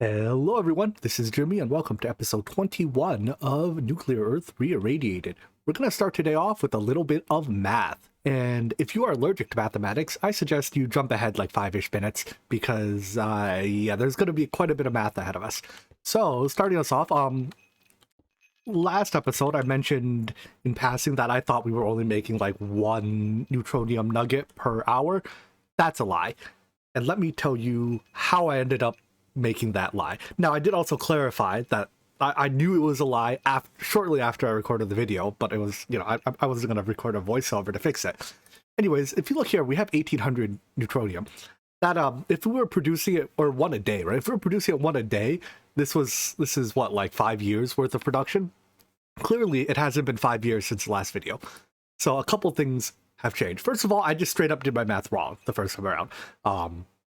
Hello everyone, this is Jimmy and welcome to episode 21 of Nuclear Earth Reirradiated. We're going to start today off with a little bit of math, and if you are allergic to mathematics, I suggest you jump ahead like 5-ish minutes because, there's going to be quite a bit of math ahead of us. So, starting us off, last episode I mentioned in passing that I thought we were only making like one Neutronium nugget per hour. That's a lie. And let me tell you how I ended up making that lie. Now, I did also clarify that I knew it was a lie shortly after I recorded the video, but it was, I wasn't going to record a voiceover to fix it. Anyways, if you look here, we have 1800 Neutronium. That, if we were producing it, or one a day, right? If we were producing it one a day, this is what, like 5 years worth of production? Clearly, it hasn't been 5 years since the last video. So a couple things have changed. First of all, I just straight up did my math wrong the first time around.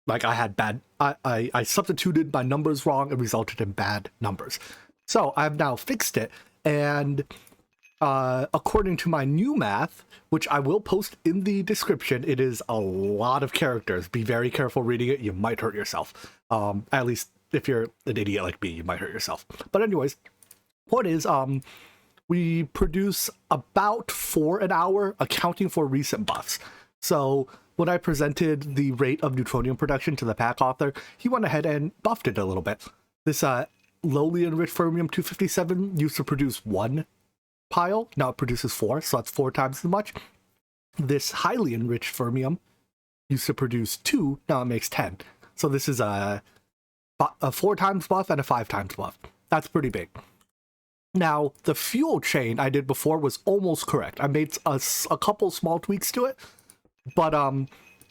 Like I had I substituted my numbers wrong and resulted in bad numbers. So I've now fixed it, and according to my new math, which I will post in the description, it is a lot of characters. Be very careful reading it. You might hurt yourself. At least if you're an idiot like me, you might hurt yourself. But anyways, what is, we produce about 4 an hour, accounting for recent buffs. So when I presented the rate of Neutronium production to the pack author, he went ahead and buffed it a little bit. This lowly enriched fermium 257 used to produce 1 pile, now it produces 4, so that's 4 times as much. This highly enriched fermium used to produce 2, now it makes 10. So this is a 4 times buff and a 5 times buff. That's pretty big. Now, the fuel chain I did before was almost correct. I made a couple small tweaks to it, but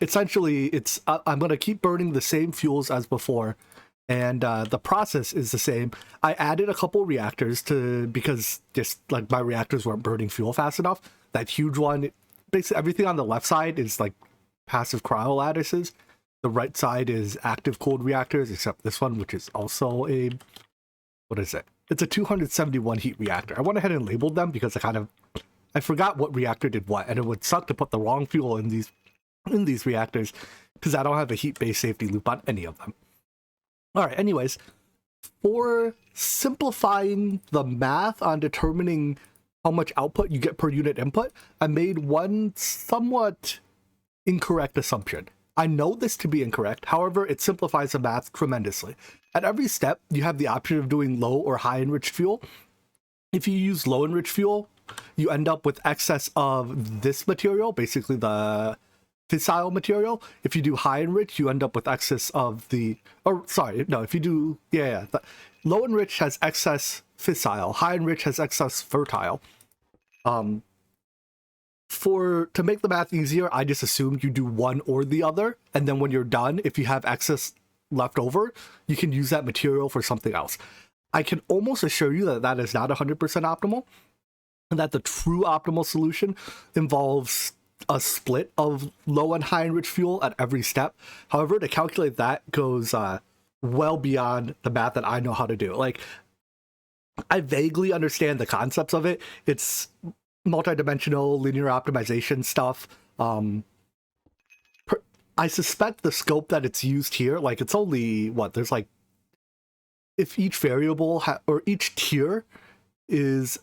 essentially it's I'm going to keep burning the same fuels as before, and the process is the same. I added a couple reactors because just like my reactors weren't burning fuel fast enough. That huge one, basically everything on the left side is like passive cryo lattices. The right side is active cooled reactors, except this one, which is also a, what is it? It's a 271 heat reactor. I went ahead and labeled them because I forgot what reactor did what, and it would suck to put the wrong fuel in these reactors because I don't have a heat-based safety loop on any of them. All right, anyways, for simplifying the math on determining how much output you get per unit input, I made one somewhat incorrect assumption. I know this to be incorrect, however, it simplifies the math tremendously. At every step, you have the option of doing low or high enriched fuel. If you use low enriched fuel, you end up with excess of this material, basically the fissile material. If you do high enriched, you end up with excess of the, if you do, low enriched has excess fissile, high enriched has excess fertile. To make the math easier, I just assumed you do one or the other, and then when you're done, if you have excess left over, you can use that material for something else. I can almost assure you that that is not 100% optimal, and that the true optimal solution involves a split of low and high enriched fuel at every step. However, to calculate that goes well beyond the math that I know how to do. Like, I vaguely understand the concepts of it. It's multi-dimensional linear optimization stuff. I suspect the scope that it's used here, like it's only there's like, if each variable or each tier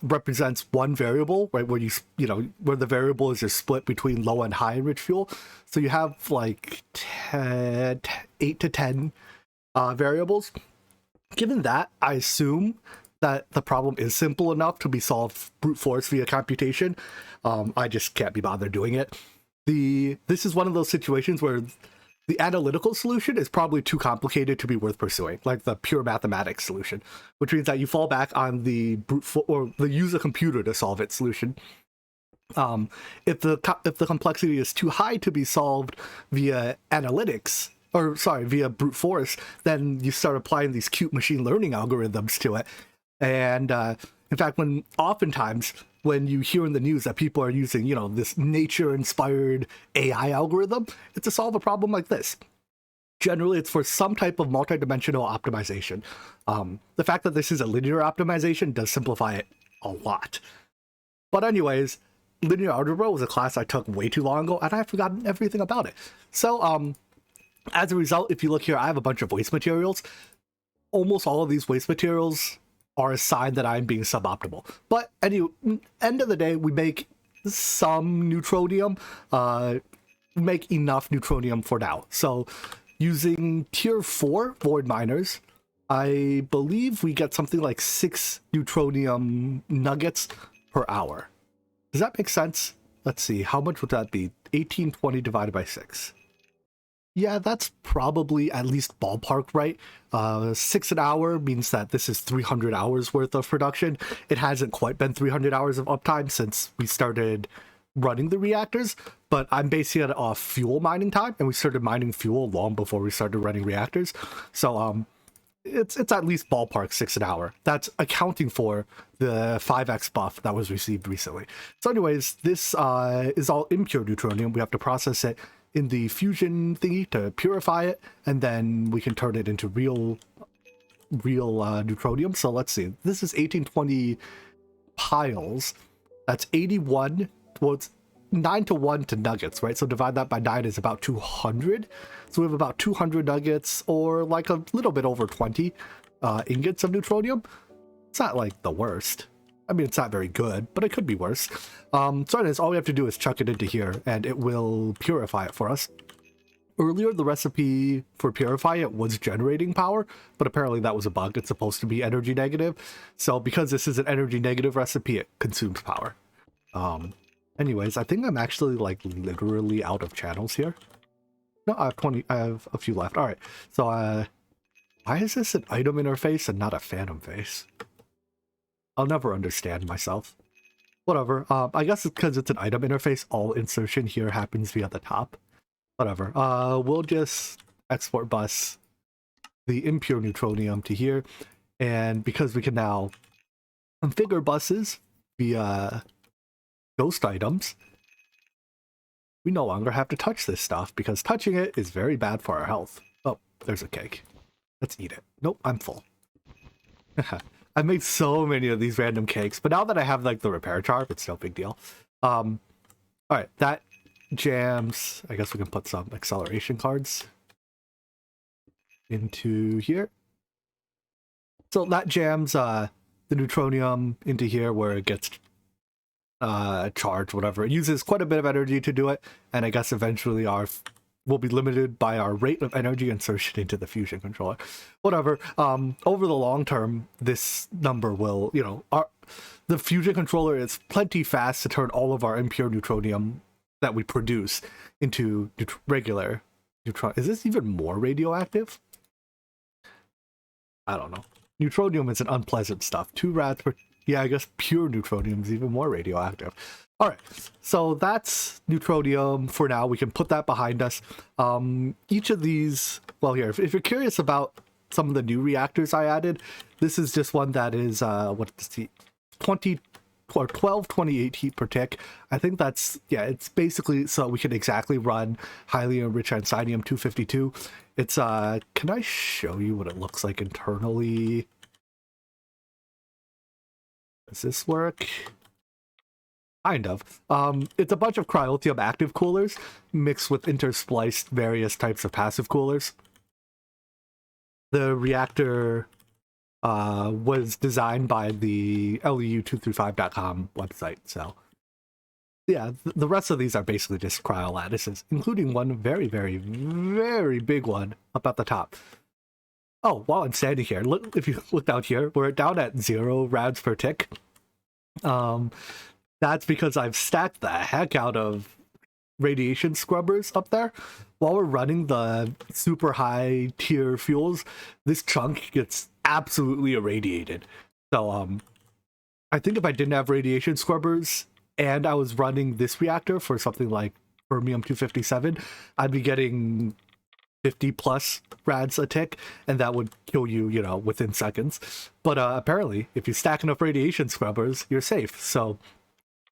represents one variable, right, where where the variable is just split between low and high enriched fuel, so you have like 8 to 10 variables. Given that, I assume that the problem is simple enough to be solved brute force via computation. I just can't be bothered doing it. This is one of those situations where the analytical solution is probably too complicated to be worth pursuing, like the pure mathematics solution, which means that you fall back on the use a computer to solve it solution. If the complexity is too high to be solved via via brute force, then you start applying these cute machine learning algorithms to it. And in fact, oftentimes when you hear in the news that people are using, this nature-inspired AI algorithm, it's to solve a problem like this. Generally, it's for some type of multidimensional optimization. The fact that this is a linear optimization does simplify it a lot. But anyways, linear algebra was a class I took way too long ago, and I've forgotten everything about it. So, as a result, if you look here, I have a bunch of waste materials. almost all of these waste materials are a sign that I'm being suboptimal. But anyway, end of the day, we make some neutronium, make enough neutronium for now. So using tier 4 void miners, I believe we get something like 6 neutronium nuggets per hour. Does that make sense? Let's see, how much would that be? 1820 divided by 6. Yeah, that's probably at least ballpark right. 6 an hour means that this is 300 hours worth of production. It hasn't quite been 300 hours of uptime since we started running the reactors, but I'm basing it off fuel mining time, and we started mining fuel long before we started running reactors. So it's at least ballpark 6 an hour. That's accounting for the 5x buff that was received recently. So anyways, this is all impure neutronium. We have to process it in the fusion thingy to purify it, and then we can turn it into real neutronium. So let's see, this is 1820 piles. That's 81. Well, it's 9 to 1 to nuggets, right? So divide that by 9 is about 200. So we have about 200 nuggets, or like a little bit over 20 ingots of neutronium. It's not like the worst. I mean, it's not very good, but it could be worse. So anyways, all we have to do is chuck it into here, and it will purify it for us. Earlier, the recipe for purify it was generating power, but apparently that was a bug. It's supposed to be energy negative. So because this is an energy negative recipe, it consumes power. Anyways, I think I'm actually like literally out of channels here. No, I have 20. I have a few left. All right. So why is this an item interface and not a phantom face? I'll never understand myself. Whatever. I guess it's because it's an item interface. All insertion here happens via the top. Whatever. We'll just export bus the impure neutronium to here, and because we can now configure buses via ghost items, we no longer have to touch this stuff, because touching it is very bad for our health. Oh, there's a cake. Let's eat it. Nope, I'm full. I've made so many of these random cakes, but now that I have like the repair charm, it's no big deal. All right, that jams. I guess we can put some acceleration cards into here. So that jams the neutronium into here where it gets charged, whatever. It uses quite a bit of energy to do it, and I guess eventually we'll be limited by our rate of energy insertion into the fusion controller. Whatever. Over the long term, this number will, the fusion controller is plenty fast to turn all of our impure neutronium that we produce into regular neutron. Is this even more radioactive? I don't know. Neutronium is an unpleasant stuff. 2 rads per... Yeah, I guess pure neutronium is even more radioactive. All right, so that's neutronium for now. We can put that behind us. Each of these, well, here, if you're curious about some of the new reactors I added, this is just one that is, 20 or 1228 heat per tick. I think that's, yeah, it's basically so we can exactly run highly enriched Insanium 252. It's, can I show you what it looks like internally? Does this work? Kind of. It's a bunch of cryotium active coolers mixed with interspliced various types of passive coolers. The reactor was designed by the LEU235.com website, so yeah, the rest of these are basically just cryo lattices, including one very, very, very big one up at the top. Oh, while I'm standing here, look, if you look down here, we're down at 0 rads per tick. That's because I've stacked the heck out of radiation scrubbers up there. While we're running the super high tier fuels, this chunk gets absolutely irradiated. So I think if I didn't have radiation scrubbers and I was running this reactor for something like Fermium 257, I'd be getting 50 plus rads a tick, and that would kill you, within seconds. But apparently, if you stack enough radiation scrubbers, you're safe. So,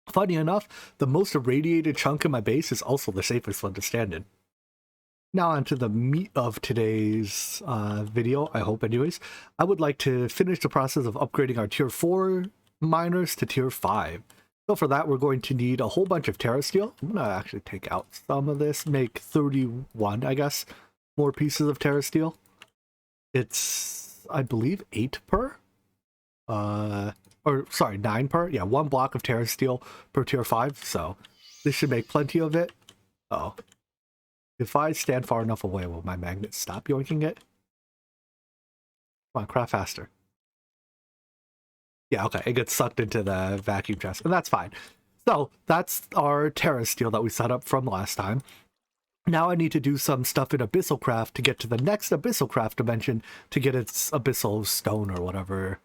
funny enough, the most irradiated chunk in my base is also the safest one to stand in. Now onto the meat of today's video, I hope anyways. I would like to finish the process of upgrading our tier 4 miners to tier 5. So for that, we're going to need a whole bunch of Terra Steel. I'm going to actually take out some of this, make 31, I guess, more pieces of Terra Steel. It's I believe 8 per. Or sorry, 9 per. Yeah, 1 block of Terra Steel per tier 5. So this should make plenty of it. Oh, if I stand far enough away, will my magnet stop yoinking it? Come on, craft faster. Yeah, okay, it gets sucked into the vacuum chest, and that's fine. So that's our Terra Steel that we set up from last time. Now I need to do some stuff in Abyssalcraft to get to the next Abyssalcraft dimension to get its Abyssal Stone or whatever.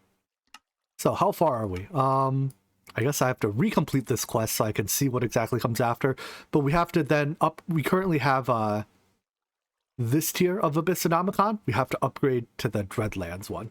So how far are we? I guess I have to recomplete this quest so I can see what exactly comes after. But we have to then we currently have this tier of Abyssonomicon. We have to upgrade to the Dreadlands one.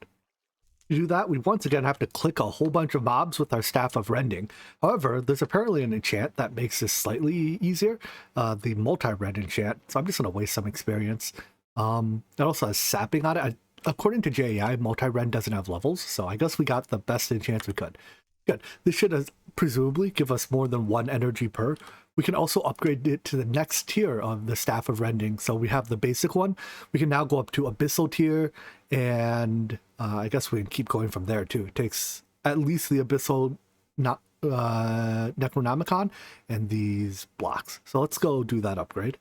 To do that, we once again have to click a whole bunch of mobs with our Staff of Rending. However, there's apparently an enchant that makes this slightly easier, the multi-rend enchant, so I'm just going to waste some experience. It also has sapping on it. According to JAI, multi-rend doesn't have levels, so I guess we got the best enchants we could. Good. This should presumably give us more than 1 energy per. We can also upgrade it to the next tier of the Staff of Rending. So we have the basic one. We can now go up to Abyssal tier, and I guess we can keep going from there too. It takes at least the Abyssal Necronomicon and these blocks. So let's go do that upgrade.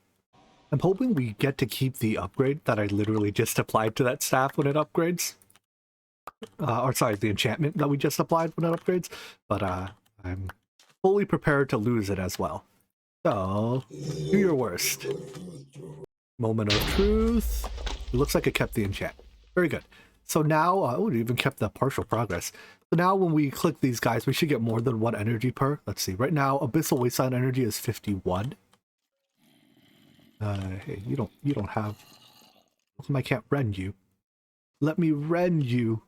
I'm hoping we get to keep the upgrade that I literally just applied to that staff when it upgrades. Or sorry, the enchantment that we just applied when it upgrades. But I'm fully prepared to lose it as well. So, do your worst. Moment of truth. It looks like it kept the enchant. Very good. So now, oh, it even kept the partial progress. So now when we click these guys, we should get more than 1 energy per. Let's see. Right now, Abyssal Wasteland energy is 51. Hey, you don't have... How come I can't rend you? Let me rend you.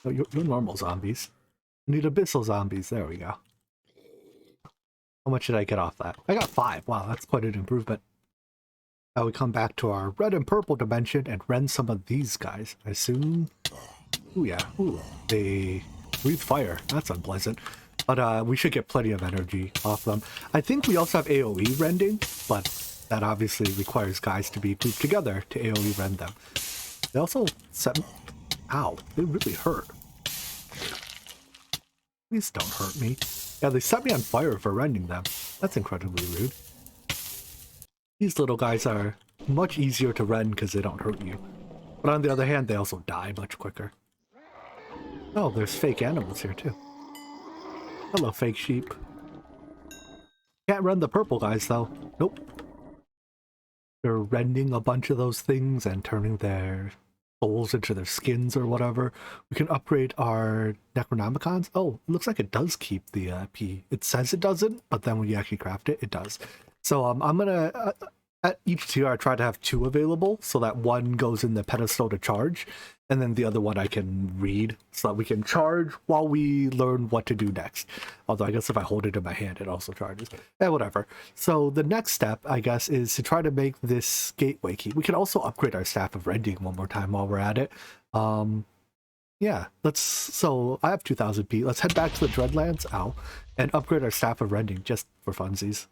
Oh, you're normal zombies. I need Abyssal zombies. There we go. How much did I get off that? I got 5. Wow, that's quite an improvement. Now we come back to our red and purple dimension and rend some of these guys. I assume... Ooh, yeah. Ooh, they breathe fire. That's unpleasant. But we should get plenty of energy off them. I think we also have AoE rending, but that obviously requires guys to be grouped together to AoE rend them. They also set... Ow, they really hurt. Please don't hurt me. Yeah, they set me on fire for rending them. That's incredibly rude. These little guys are much easier to rend because they don't hurt you. But on the other hand, they also die much quicker. Oh, there's fake animals here too. Hello, fake sheep. Can't rend the purple guys though. Nope. They're rending a bunch of those things and turning their souls into their skins or whatever. We can upgrade our Necronomicons. Oh, it looks like it does keep the P. It says it doesn't, but then when you actually craft it, it does. So I'm gonna at each tier I try to have 2 available so that one goes in the pedestal to charge, and then the other one I can read so that we can charge while we learn what to do next. Although I guess if I hold it in my hand, it also charges. Whatever. So the next step, I guess, is to try to make this gateway key. We can also upgrade our Staff of Rending one more time while we're at it. Yeah, so I have 2000 P. Let's head back to the Dreadlands, and upgrade our Staff of Rending just for funsies.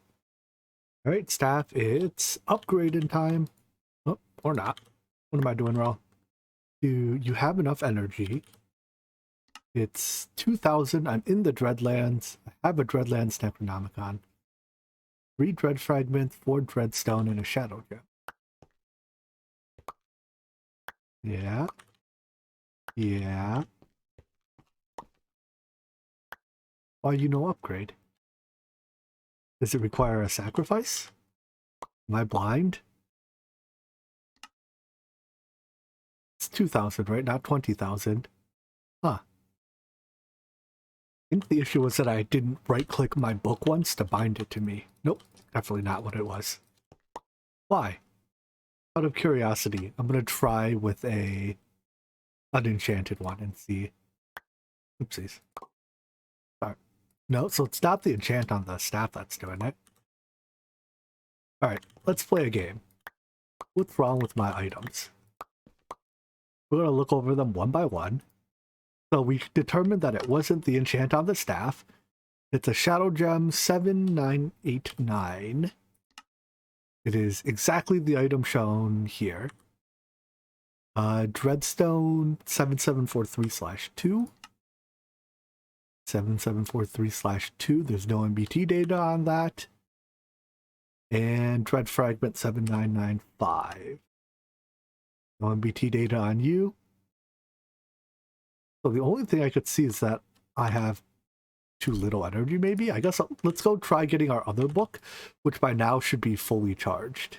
Alright, staff, it's upgrading time. Oh, or not. What am I doing wrong? You have enough energy. It's 2000. I'm in the Dreadlands. I have a Dreadlands Necronomicon. 3 Dread Fragments, 4 Dreadstone, and a Shadow Gem. Yeah. Yeah. Why you no upgrade? Does it require a sacrifice? Am I blind? It's 2000, right? Not 20,000. Huh. I think the issue was that I didn't right-click my book once to bind it to me. Nope, definitely not what it was. Why? Out of curiosity, I'm going to try with a unenchanted one and see. Oopsies. Sorry. No, so it's not the enchant on the staff that's doing it. Alright, let's play a game. What's wrong with my items? We're going to look over them one by one. So we determined that it wasn't the enchant on the staff. It's a Shadow Gem 7989. It is exactly the item shown here. Dreadstone 7743/2. 7743/2. There's no MBT data on that. And Dread Fragment 7995. No MBT data on you. So the only thing I could see is that I have too little energy, maybe? I guess let's go try getting our other book, which by now should be fully charged.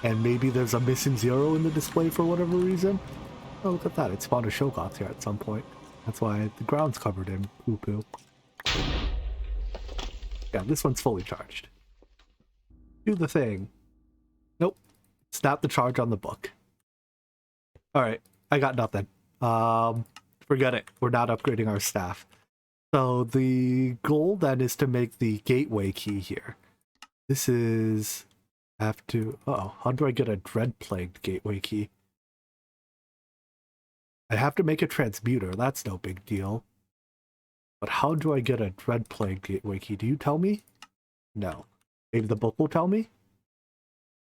And maybe there's a missing 0 in the display for whatever reason. Oh, look at that. It spawned a Shogoth here at some point. That's why the ground's covered in poo-poo. Yeah, this one's fully charged. Do the thing. Nope. Snap the charge on the book. Alright, I got nothing. Forget it. We're not upgrading our staff. So the goal then is to make the gateway key here. This is... have to... Uh-oh, how do I get a dread-plagued gateway key? I have to make a transmuter, that's no big deal. But how do I get a dread-plagued gateway key? Do you tell me? No. Maybe the book will tell me?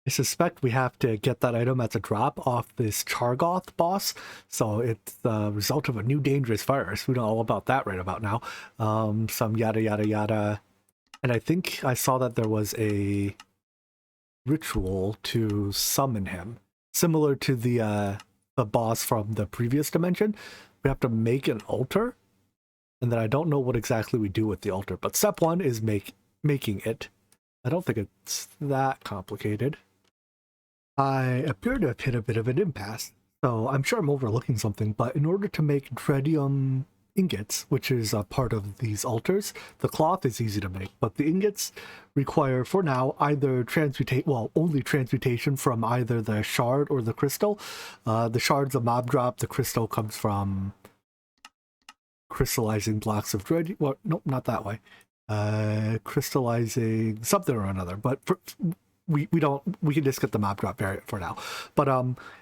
I suspect we have to get that item as a drop off this Chargoth boss, so it's the result of a new dangerous virus. We know all about that right about now. Some yada yada yada. And I think I saw that there was a ritual to summon him. Similar to the boss from the previous dimension. We have to make an altar, and then I don't know what exactly we do with the altar, but step 1 is making it. I don't think it's that complicated. I appear to have hit a bit of an impasse, so I'm sure I'm overlooking something, but in order to make Dreadium ingots, which is a part of these altars, the cloth is easy to make, but the ingots require, for now, either only transmutation from either the shard or the crystal. The shard's a mob drop, the crystal comes from crystallizing blocks of dread. Well, nope, not that way. Crystallizing something or another, but we can just get the mob drop variant for now. But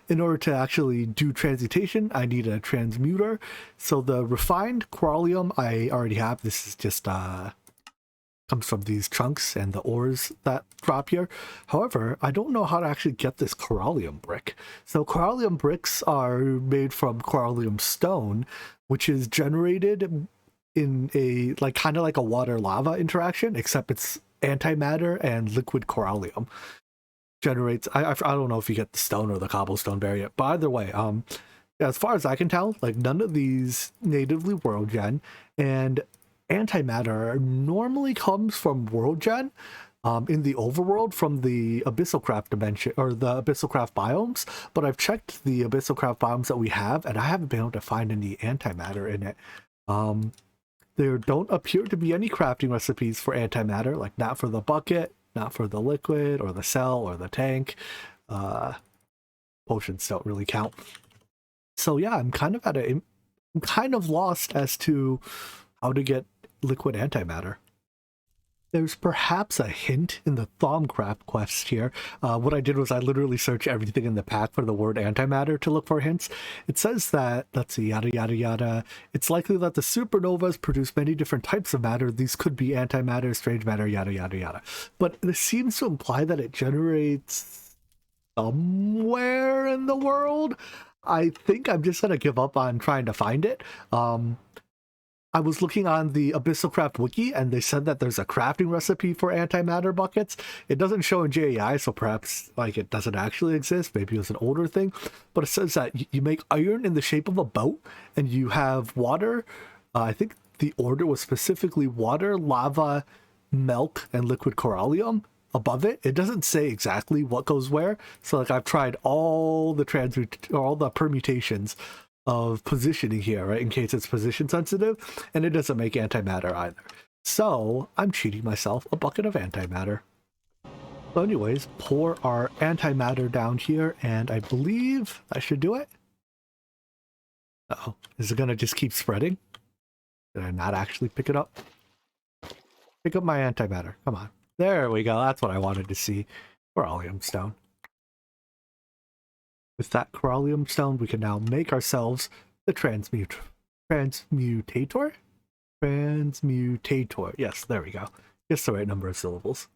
in order to actually do transmutation, I need a transmuter. So the refined corallium I already have. This is just comes from these chunks and the ores that drop here. However, I don't know how to actually get this corallium brick. So corallium bricks are made from corallium stone, which is generated in a kind of like a water lava interaction, except it's antimatter and liquid corallium. Generates I don't know if you get the stone or the cobblestone variant, but either way, as far as I can tell, none of these natively world gen, and antimatter normally comes from world gen, in the overworld from the Abyssalcraft dimension or the Abyssalcraft biomes, but I've checked the Abyssalcraft biomes that we have and I haven't been able to find any antimatter in it. There don't appear to be any crafting recipes for antimatter, not for the bucket, not for the liquid or the cell or the tank. Potions don't really count. So yeah, I'm kind of lost as to how to get liquid antimatter. There's perhaps a hint in the Thaumcraft quest here. What I did was I literally searched everything in the pack for the word antimatter to look for hints. It says that, let's see, yada yada yada. It's likely that the supernovas produce many different types of matter. These could be antimatter, strange matter, yada yada yada. But this seems to imply that it generates somewhere in the world. I think I'm just going to give up on trying to find it. I was looking on the Abyssalcraft wiki, and they said that there's a crafting recipe for antimatter buckets. It doesn't show in JAI, so perhaps it doesn't actually exist. Maybe it was an older thing. But it says that you make iron in the shape of a boat, and you have water. I think the order was specifically water, lava, milk, and liquid corallium above it. It doesn't say exactly what goes where. So I've tried all the permutations of positioning here, right, in case it's position sensitive, and it doesn't make antimatter either. So I'm cheating myself a bucket of antimatter. So anyways, pour our antimatter down here, and I believe I should do it. Uh-oh, is it gonna just keep spreading? Did I not actually pick it up? Pick up my antimatter, come on. There we go, that's what I wanted to see. Corallium stone. With that corallium stone, we can now make ourselves the transmutator. Transmutator. Yes, there we go. Just the right number of syllables.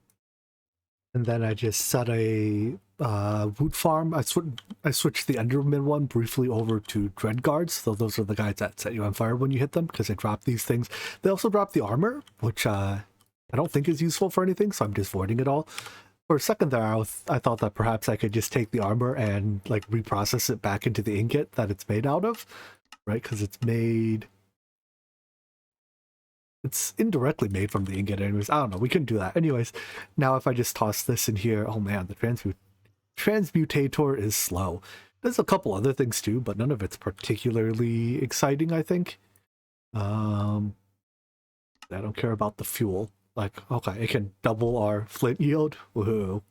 And then I just set a wood farm. I switched the Enderman one briefly over to Dread Guards. So those are the guys that set you on fire when you hit them, because they drop these things. They also drop the armor, which I don't think is useful for anything, so I'm just voiding it all. For a second there, I thought that perhaps I could just take the armor and like reprocess it back into the ingot that it's made out of, right? Because it's indirectly made from the ingot anyways. I don't know, we couldn't do that. Anyways, now if I just toss this in here, oh man, the transmutator is slow. There's a couple other things too, but none of it's particularly exciting, I think. I don't care about the fuel. Like, okay, it can double our flint yield. Woohoo.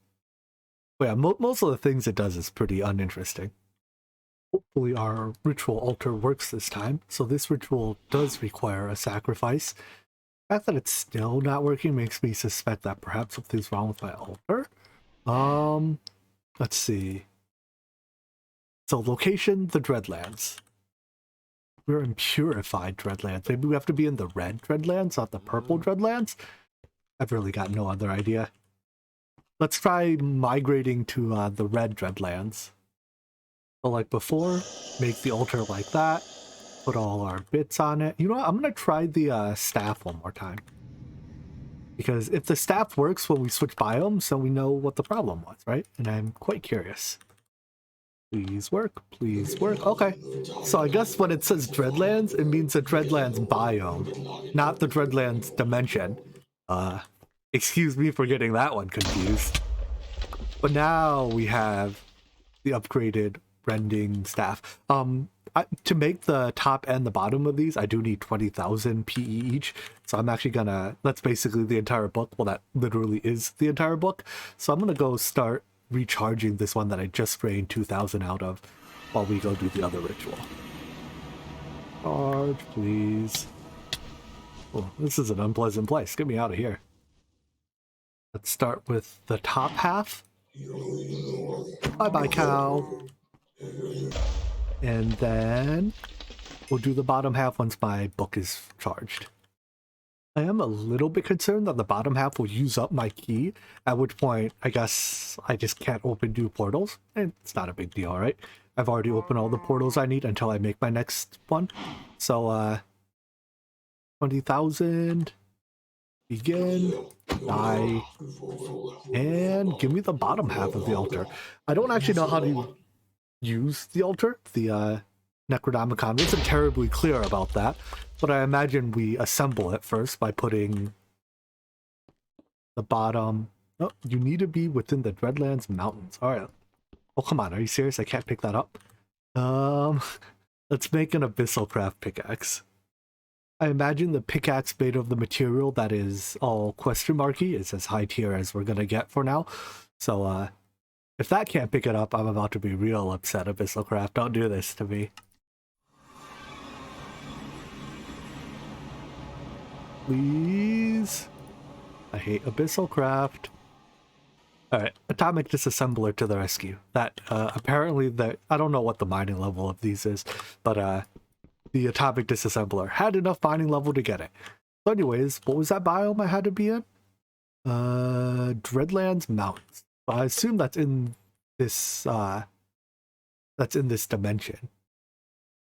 But yeah, most of the things it does is pretty uninteresting. Hopefully our ritual altar works this time. So this ritual does require a sacrifice. The fact that it's still not working makes me suspect that perhaps something's wrong with my altar. Let's see. So location, the Dreadlands. We're in purified Dreadlands. Maybe we have to be in the red Dreadlands, not the purple Dreadlands. I've really got no other idea. Let's try migrating to the red Dreadlands. So like before, make the altar like that. Put all our bits on it. You know what? I'm going to try the staff one more time. Because if the staff works when we switch biomes, then we know what the problem was, right? And I'm quite curious. Please work. Please work. Okay. So I guess when it says Dreadlands, it means the Dreadlands biome, not the Dreadlands dimension. Excuse me for getting that one confused. But now we have the upgraded rending staff. To make the top and the bottom of these, I do need 20,000 PE each. So I'm actually gonna, that's basically the entire book. Well, that literally is the entire book. So I'm gonna go start recharging this one that I just drained 2,000 out of while we go do the other ritual. Charge, please. Oh, this is an unpleasant place. Get me out of here. Let's start with the top half. Bye-bye, cow. And then we'll do the bottom half once my book is charged. I am a little bit concerned that the bottom half will use up my key, at which point I guess I just can't open new portals. And it's not a big deal, right? I've already opened all the portals I need until I make my next one. So, 20,000. Begin. Die. And give me the bottom half of the altar. I don't actually know how to use the altar, the Necronomicon isn't terribly clear about that, but I imagine we assemble it first by putting the bottom. Oh, you need to be within the Dreadlands Mountains. All right. Oh, come on. Are you serious? I can't pick that up. Let's make an Abyssal pickaxe. I imagine the pickaxe made of the material that is all question marky is as high tier as we're gonna get for now. So, if that can't pick it up, I'm about to be real upset, Abyssal. Don't do this to me. Please. I hate Abyssal. Alright, Atomic Disassembler to the rescue. That, apparently, I don't know what the mining level of these is, but, the Atomic Disassembler had enough mining level to get it. So anyways, what was that biome I had to be in? Dreadlands Mountains. I assume that's in this dimension.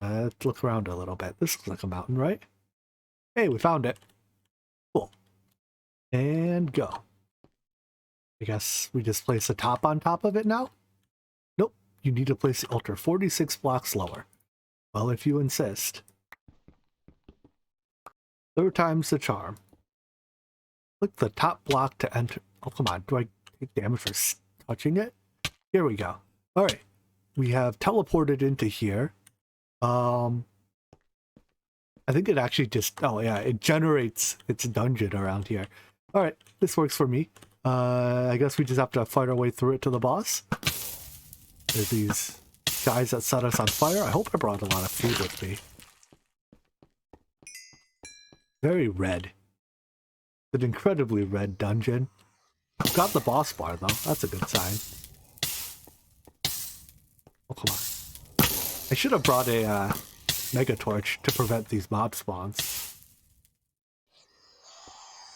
Let's look around a little bit. This looks like a mountain, right? Hey, we found it. Cool. And go. I guess we just place the top on top of it now? Nope. You need to place the altar 46 blocks lower. Well, if you insist. Third time's the charm. Click the top block to enter. Oh, come on. Do I take damage for touching it? Here we go. All right. We have teleported into here. I think it actually just, oh yeah, it generates its dungeon around here. All right. This works for me. I guess we just have to fight our way through it to the boss. There's these guys that set us on fire. I hope I brought a lot of food with me. Very red. It's an incredibly red dungeon. Got the boss bar though. That's a good sign. Oh, come on. I should have brought a mega torch to prevent these mob spawns.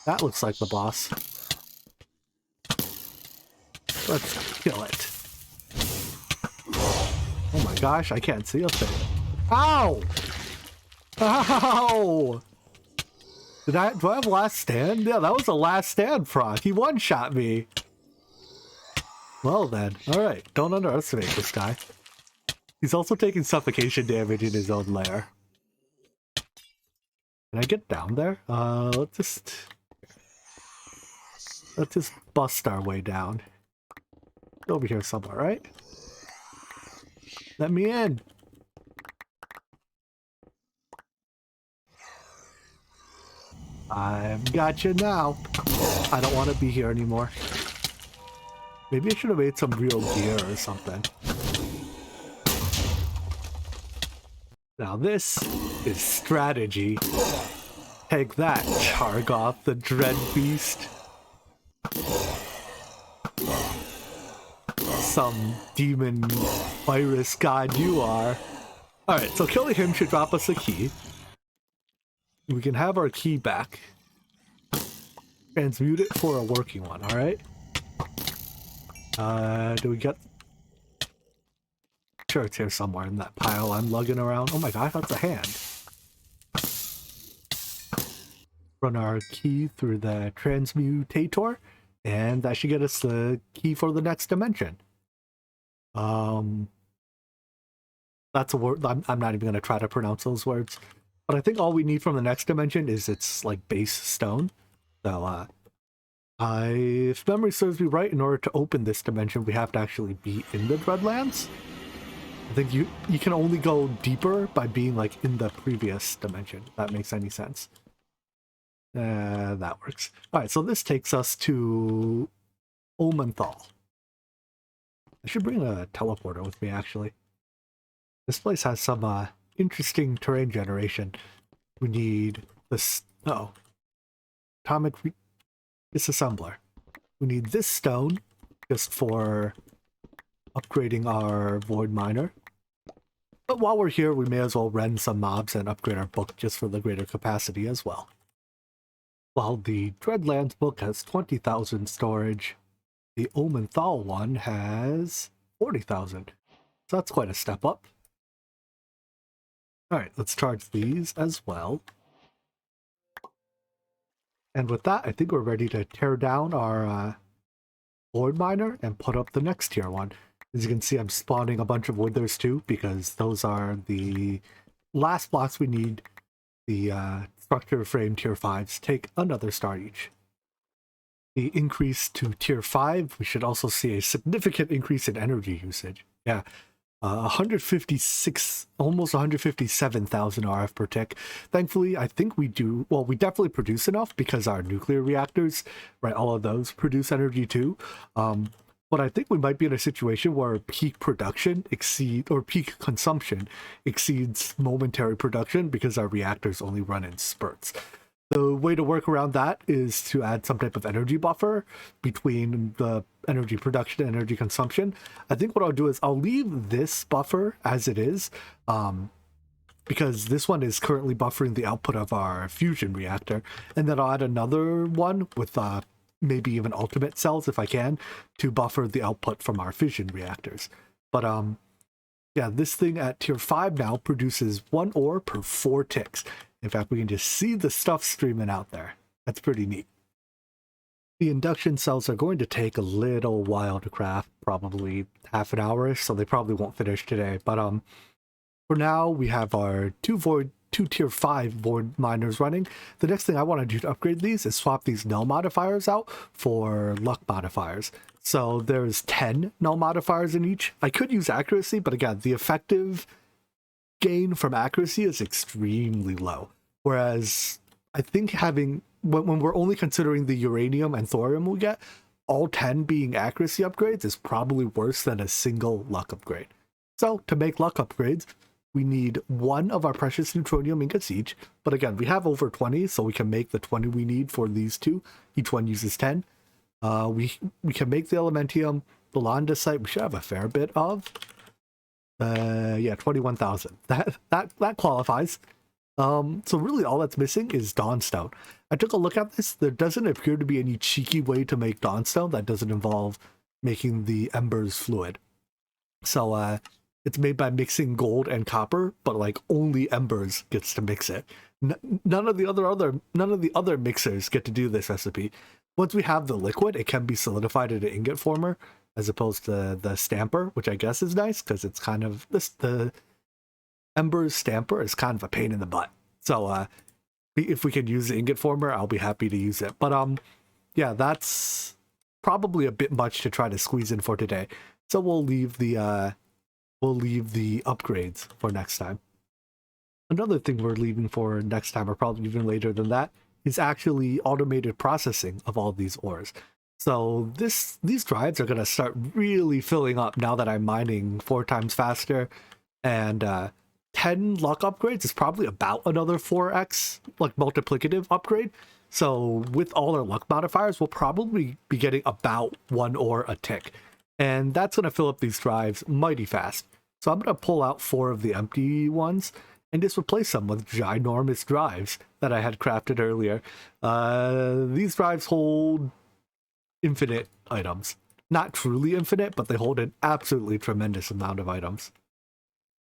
That looks like the boss. Let's kill it. Oh my gosh, I can't see a thing. Ow! Ow! Do I have last stand? Yeah, that was a last stand proc. He one-shot me. Well then, alright. Don't underestimate this guy. He's also taking suffocation damage in his own lair. Can I get down there? Let's just bust our way down. Over here somewhere, right? Let me in. I've got you now. I don't want to be here anymore. Maybe I should have made some real gear or something. Now this is strategy. Take that, Chargoth, the Dread Beast. Some demon virus god you are. Alright, so killing him should drop us a key. We can have our key back. Transmute it for a working one, alright? Do we get... Sure, it's here somewhere in that pile I'm lugging around. Oh my god, that's a hand. Run our key through the transmutator, and that should get us the key for the next dimension. That's a word. I'm not even going to try to pronounce those words. But I think all we need from the next dimension is its, like, base stone. So, if memory serves me right, in order to open this dimension, we have to actually be in the Dreadlands. I think you can only go deeper by being, like, in the previous dimension, if that makes any sense. That works. Alright, so this takes us to Omenthal. I should bring a teleporter with me, actually. This place has some interesting terrain generation. We need this... Uh-oh. Atomic disassembler. We need this stone just for upgrading our void miner. But while we're here, we may as well rend some mobs and upgrade our book just for the greater capacity as well. While the Dreadlands book has 20,000 storage, the Omenthal one has 40,000. So that's quite a step up. Alright, let's charge these as well. And with that, I think we're ready to tear down our void miner and put up the next tier one. As you can see, I'm spawning a bunch of withers too, because those are the last blocks we need. The structure frame tier 5s take another star each. The increase to tier 5, we should also see a significant increase in energy usage. Yeah, 156, almost 157,000 RF per tick. Thankfully, I think we do, well, we definitely produce enough because our nuclear reactors, right, all of those produce energy too. But I think we might be in a situation where peak production peak consumption exceeds momentary production because our reactors only run in spurts. The way to work around that is to add some type of energy buffer between the energy production and energy consumption. I think what I'll do is I'll leave this buffer as it is, because this one is currently buffering the output of our fusion reactor, and then I'll add another one with maybe even ultimate cells if I can to buffer the output from our fission reactors. But yeah, this thing at tier 5 now produces 1 ore per 4 ticks. In fact, we can just see the stuff streaming out there. That's pretty neat. The induction cells are going to take a little while to craft, probably half an hour-ish, so they probably won't finish today. But for now, we have our two tier 5 void miners running. The next thing I want to do to upgrade these is swap these null modifiers out for luck modifiers. So there's 10 null modifiers in each. I could use accuracy, but again, the effective gain from accuracy is extremely low. Whereas I think having, when we're only considering the uranium and thorium we get, all 10 being accuracy upgrades is probably worse than a single luck upgrade. So to make luck upgrades, we need 1 of our precious neutronium ingots each. But again, we have over 20, so we can make the 20 we need for these two. Each one uses 10. We can make the elementium. The landesite we should have a fair bit of. Yeah, 21,000. That qualifies. So really all that's missing is Dawnstone. I took a look at this. There doesn't appear to be any cheeky way to make Dawnstone that doesn't involve making the Embers fluid. So it's made by mixing gold and copper, but like only Embers gets to mix it. None of the other mixers get to do this recipe. Once we have the liquid, it can be solidified in an ingot former, as opposed to the stamper, which I guess is nice because it's kind of the Embers stamper is kind of a pain in the butt. So if we can use the ingot former, I'll be happy to use it. But yeah, that's probably a bit much to try to squeeze in for today. So we'll leave the upgrades for next time. Another thing we're leaving for next time, or probably even later than that, is actually automated processing of all these ores. So these drives are going to start really filling up now that I'm mining 4 times faster, and 10 luck upgrades is probably about another 4x like multiplicative upgrade. So with all our luck modifiers, we'll probably be getting about 1 ore a tick, and that's going to fill up these drives mighty fast. So I'm going to pull out 4 of the empty ones and just replace them with ginormous drives that I had crafted earlier. These drives hold infinite items. Not truly infinite, but they hold an absolutely tremendous amount of items.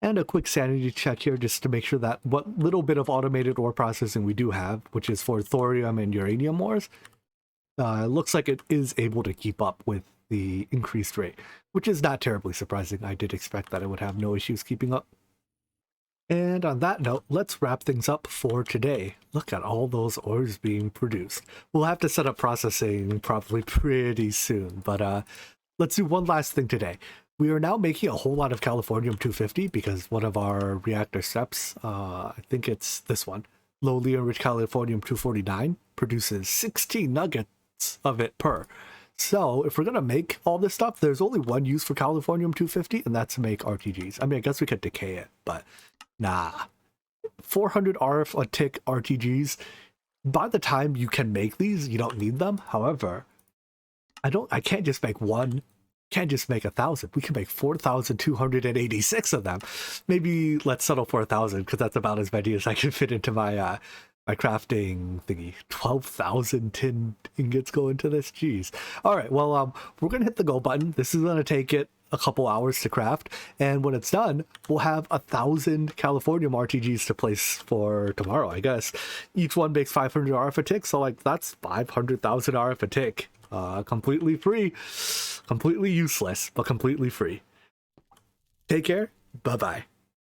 And a quick sanity check here just to make sure that what little bit of automated ore processing we do have, which is for thorium and uranium ores, looks like it is able to keep up with the increased rate, which is not terribly surprising. I did expect that it would have no issues keeping up. And on that note, let's wrap things up for today. Look at all those ores being produced. We'll have to set up processing probably pretty soon, but let's do one last thing today. We are now making a whole lot of californium 250 because one of our reactor steps, I think it's this one, lowly enriched californium 249, produces 16 nuggets of it per. So if we're going to make all this stuff, there's only one use for californium 250, and that's to make RTGs. I mean, I guess we could decay it, but nah. 400 RF a tick RTGs, by the time you can make these, you don't need them. However, I can't just make one. Can't just make 1,000. We can make 4,286 of them. Maybe let's settle for 1,000 because that's about as many as I can fit into my my crafting thingy. 12,000 tin ingots go into this. Jeez. All right. Well, we're gonna hit the go button. This is gonna take it a couple hours to craft, and when it's done, we'll have 1,000 californium RTGs to place for tomorrow, I guess. Each one makes 500 RF a tick, so like that's 500,000 RF a tick. Completely free, completely useless, but completely free. Take care. Bye-bye.